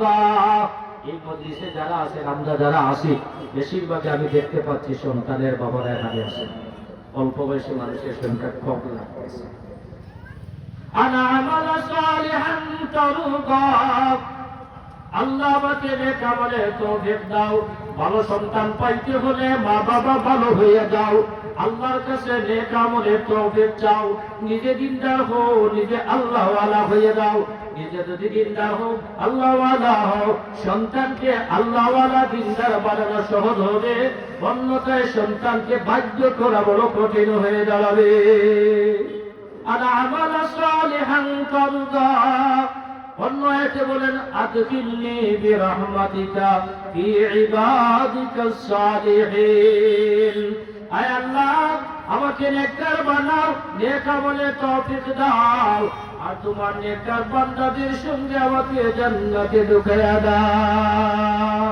মারদা। এই মজলিসে যারা আছেন, আমরা যারা আছি, বেশিরভাগ আমি দেখতে পাচ্ছি সন্তানের বাবারা এখানে আছেন। অল্প বয়সী মানুষের সংখ্যা কম লাগতেছে। আনা আমালা সালিহান তারদা, আল্লাহ আমাকে নেক আমলের তৌফিক দাও। ভালো সন্তান পাইতে হলে মা বাবা ভালো হয়ে যাও, আল্লাহর কাছে নেক আমলের তৌফিক চাও। নিজে দিনদার হও, নিজে আল্লাহওয়ালা হয়ে যাও। নিজে যদি দিনদার হও, আল্লাহওয়ালা হও, সন্তানকে আল্লাহওয়ালা দিনদার বানানো সহজ হবে, অন্যথায় সন্তানকে বাধ্য করা বড় কঠিন হয়ে দাঁড়াবে। আনা আমালা সালিহান তারদা, অন্য আয়াতে বলেন আদখিলনি বিরহমাতিকা ফি ইবাদিকাস সালিহিন। আয় আল্লাহ, আমাকে নেককার বানাও, নেক আমলের তৌফিক দাও, আর তোমার নেককার বান্দাদের সঙ্গে আমাকে জান্নাতে ঢুকাইয়া দাও।